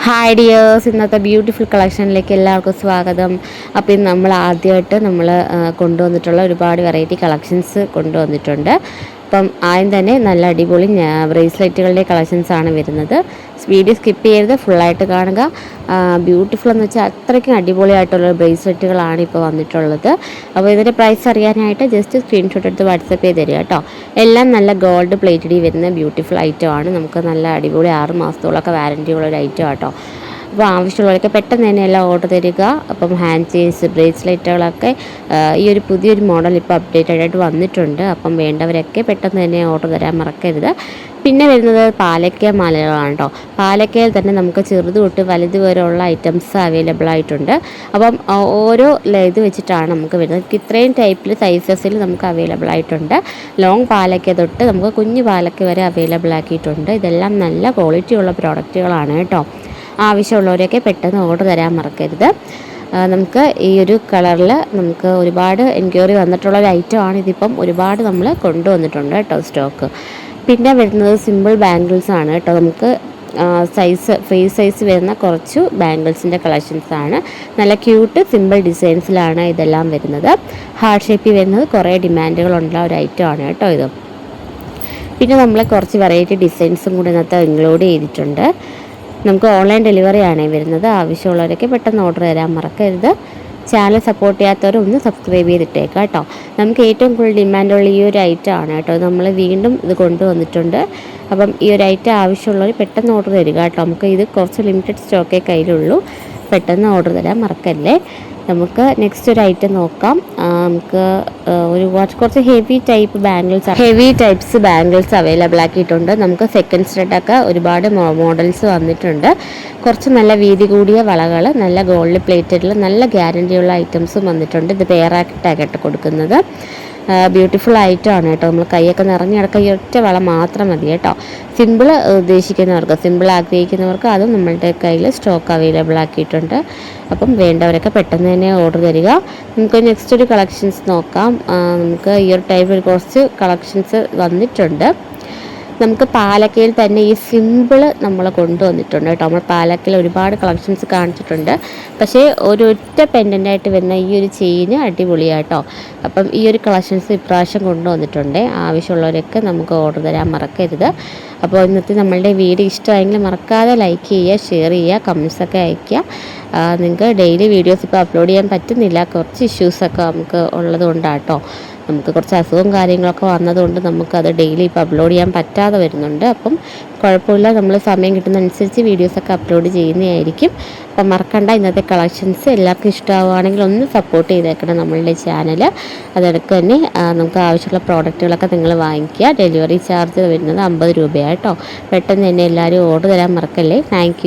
Hi dears, ഇന്നത്തെ beautiful കളക്ഷനിലേക്ക് എല്ലാവർക്കും സ്വാഗതം. അപ്പോൾ ഇന്ന് നമ്മൾ ആദ്യമായിട്ട് കൊണ്ടുവന്നിട്ടുള്ള ഒരുപാട് വെറൈറ്റി കളക്ഷൻസ് കൊണ്ടുവന്നിട്ടുണ്ട്. അപ്പം ആദ്യം തന്നെ നല്ല അടിപൊളി ബ്രേസ്ലെറ്റുകളുടെ കളക്ഷൻസാണ് വരുന്നത്. വീഡിയോ സ്കിപ്പ് ചെയ്യരുത്, ഫുള്ളായിട്ട് കാണുക. ബ്യൂട്ടിഫുൾ എന്ന് വെച്ചാൽ അത്രയ്ക്കും അടിപൊളിയായിട്ടുള്ള ബ്രേസ്ലെറ്റുകളാണ് ഇപ്പോൾ വന്നിട്ടുള്ളത്. അപ്പോൾ ഇതിൻ്റെ പ്രൈസ് അറിയാനായിട്ട് ജസ്റ്റ് സ്ക്രീൻഷോട്ട് എടുത്ത് വാട്സപ്പ് ചെയ്ത് തരിക കേട്ടോ. എല്ലാം നല്ല ഗോൾഡ് പ്ലേറ്റഡിൽ വരുന്ന ബ്യൂട്ടിഫുൾ ഐറ്റമാണ്. നമുക്ക് നല്ല അടിപൊളി 6 മാസത്തോളമൊക്കെ വാറൻറ്റി ഉള്ളൊരു ഐറ്റം കേട്ടോ. അപ്പോൾ ആവശ്യമുള്ളവരൊക്കെ പെട്ടെന്ന് തന്നെ എല്ലാം ഓർഡർ തരിക. അപ്പം ഹാൻഡ് ചെയിൻസ്, ബ്രേസ്ലെറ്റുകളൊക്കെ ഈ ഒരു പുതിയൊരു മോഡൽ ഇപ്പോൾ അപ്ഡേറ്റഡ് ആയിട്ട് വന്നിട്ടുണ്ട്. അപ്പം വേണ്ടവരൊക്കെ പെട്ടെന്ന് തന്നെ ഓർഡർ തരാൻ മറക്കരുത്. പിന്നെ വരുന്നത് പാലക്ക മാലകളാണ് കേട്ടോ. പാലക്കയിൽ തന്നെ നമുക്ക് ചെറുത് തൊട്ട് വലുത് വരെയുള്ള ഐറ്റംസ് അവൈലബിൾ ആയിട്ടുണ്ട്. അപ്പം ഓരോ ഇത് വെച്ചിട്ടാണ് നമുക്ക് വരുന്നത്. ഇത്രയും ടൈപ്പിൽ സൈസസിൽ നമുക്ക് അവൈലബിൾ ആയിട്ടുണ്ട്. ലോങ് പാലക്ക തൊട്ട് നമുക്ക് കുഞ്ഞു പാലക്ക വരെ അവൈലബിൾ ആക്കിയിട്ടുണ്ട്. ഇതെല്ലാം നല്ല ക്വാളിറ്റിയുള്ള പ്രോഡക്റ്റുകളാണ് കേട്ടോ. ആവശ്യമുള്ളവരൊക്കെ പെട്ടെന്ന് ഓർഡർ തരാൻ മറക്കരുത്. നമുക്ക് ഈ ഒരു കളറിൽ നമുക്ക് ഒരുപാട് എൻക്വയറി വന്നിട്ടുള്ള ഒരു ഐറ്റമാണ്. ഇതിപ്പം ഒരുപാട് നമ്മൾ കൊണ്ടുവന്നിട്ടുണ്ട് കേട്ടോ സ്റ്റോക്ക്. പിന്നെ വരുന്നത് സിമ്പിൾ ബാംഗിൾസ് ആണ് കേട്ടോ. നമുക്ക് ഫേസ് സൈസ് വരുന്ന കുറച്ച് ബാംഗിൾസിൻ്റെ കളക്ഷൻസാണ്. നല്ല ക്യൂട്ട് സിമ്പിൾ ഡിസൈൻസിലാണ് ഇതെല്ലാം വരുന്നത്. ഹാർട്ട് ഷേപ്പിൽ വരുന്നത് കുറേ ഡിമാൻഡുകളുള്ള ഒരു ഐറ്റമാണ് കേട്ടോ ഇത്. പിന്നെ നമ്മൾ കുറച്ച് വെറൈറ്റി ഡിസൈൻസും കൂടി ഇന്നത്തെ ഇൻക്ലൂഡ് ചെയ്തിട്ടുണ്ട്. നമുക്ക് ഓൺലൈൻ ഡെലിവറി ആണ് വരുന്നത്. ആവശ്യമുള്ളവരൊക്കെ പെട്ടെന്ന് ഓർഡർ തരാൻ മറക്കരുത്. ചാനൽ സപ്പോർട്ട് ചെയ്യാത്തവർ ഒന്ന് സബ്സ്ക്രൈബ് ചെയ്തിട്ടേക്കാം കേട്ടോ. നമുക്ക് ഏറ്റവും കൂടുതൽ ഡിമാൻഡുള്ള ഈ ഒരു ഐറ്റം ആണ് കേട്ടോ. നമ്മൾ വീണ്ടും ഇത് കൊണ്ടുവന്നിട്ടുണ്ട്. അപ്പം ഈ ഒരു ഐറ്റം ആവശ്യമുള്ളവർ പെട്ടെന്ന് ഓർഡർ തരിക കേട്ടോ. നമുക്ക് ഇത് കുറച്ച് ലിമിറ്റഡ് സ്റ്റോക്കേ കയ്യിലുള്ളൂ. പെട്ടെന്ന് ഓർഡർ തരാൻ മറക്കല്ലേ. നമുക്ക് നെക്സ്റ്റ് ഒരു ഐറ്റം നോക്കാം. നമുക്ക് കുറച്ച് ഹെവി ടൈപ്സ് ബാംഗിൾസ് അവൈലബിൾ ആക്കിയിട്ടുണ്ട്. നമുക്ക് സെക്കൻഡ് സ്റ്റെഡൊക്കെ ഒരുപാട് മോഡൽസ് വന്നിട്ടുണ്ട്. കുറച്ച് നല്ല വീതി കൂടിയ വളകൾ, നല്ല ഗോൾഡ് പ്ലേറ്റഡിൽ നല്ല ഗ്യാരണ്ടിയുള്ള ഐറ്റംസും വന്നിട്ടുണ്ട്. ഇത് പേറാക്കിട്ടാകട്ടെ കൊടുക്കുന്നത്. ബ്യൂട്ടിഫുൾ ഐറ്റമാണ് കേട്ടോ. നമ്മൾ കൈയൊക്കെ നിറഞ്ഞ് കിടക്കുക ഈ ഒറ്റ വള മാത്രം മതി കേട്ടോ. സിമ്പിൾ സിമ്പിൾ ആഗ്രഹിക്കുന്നവർക്ക് അതും നമ്മളുടെ കയ്യിൽ സ്റ്റോക്ക് അവൈലബിൾ ആക്കിയിട്ടുണ്ട്. അപ്പം വേണ്ടവരൊക്കെ പെട്ടെന്ന് തന്നെ ഓർഡർ തരിക. നമുക്ക് നെക്സ്റ്റ് ഒരു കളക്ഷൻസ് നോക്കാം. നമുക്ക് ഈ ഒരു ടൈപ്പിൽ കുറച്ച് കളക്ഷൻസ് വന്നിട്ടുണ്ട്. നമുക്ക് പാലക്കയിൽ തന്നെ ഈ സിമ്പിൾ നമ്മൾ കൊണ്ടുവന്നിട്ടുണ്ട് കേട്ടോ. നമ്മൾ പാലക്കയിൽ ഒരുപാട് കളക്ഷൻസ് കാണിച്ചിട്ടുണ്ട്. പക്ഷേ ഒരൊറ്റ പെൻഡൻ്റായിട്ട് വരുന്ന ഈ ഒരു ചെയിന് അടിപൊളിയാട്ടോ. അപ്പം ഈ ഒരു കളക്ഷൻസ് ഇപ്രാവശ്യം കൊണ്ടുവന്നിട്ടുണ്ട്. ആവശ്യമുള്ളവരൊക്കെ നമുക്ക് ഓർഡർ തരാൻ മറക്കരുത്. അപ്പോൾ ഇന്നത്തെ നമ്മളുടെ വീഡിയോ ഇഷ്ടമായെങ്കിൽ മറക്കാതെ ലൈക്ക് ചെയ്യുക, ഷെയർ ചെയ്യുക, കമൻസൊക്കെ അയയ്ക്കുക. നിങ്ങൾക്ക് ഡെയിലി വീഡിയോസ് ഇപ്പോൾ അപ്ലോഡ് ചെയ്യാൻ പറ്റുന്നില്ല. കുറച്ച് ഇഷ്യൂസൊക്കെ നമുക്ക് ഉള്ളത് കൊണ്ടാട്ടോ. നമുക്ക് കുറച്ച് അസുഖവും കാര്യങ്ങളൊക്കെ വന്നതുകൊണ്ട് നമുക്കത് ഡെയിലി ഇപ്പോൾ അപ്ലോഡ് ചെയ്യാൻ പറ്റാതെ വരുന്നുണ്ട്. അപ്പം കുഴപ്പമില്ല, നമ്മൾ സമയം കിട്ടുന്നതനുസരിച്ച് വീഡിയോസൊക്കെ അപ്ലോഡ് ചെയ്യുന്നതായിരിക്കും. അപ്പം മറക്കണ്ട, ഇന്നത്തെ കളക്ഷൻസ് എല്ലാവർക്കും ഇഷ്ടമാവുകയാണെങ്കിൽ ഒന്ന് സപ്പോർട്ട് ചെയ്തേക്കണം നമ്മളുടെ ചാനൽ. അതൊക്കെ തന്നെ നമുക്ക് ആവശ്യമുള്ള പ്രോഡക്റ്റുകളൊക്കെ നിങ്ങൾ വാങ്ങിക്കുക. ഡെലിവറി ചാർജ് വരുന്നത് 50 രൂപയാണ് കേട്ടോ. പെട്ടെന്ന് തന്നെ എല്ലാവരും ഓർഡർ തരാൻ മറക്കല്ലേ. താങ്ക്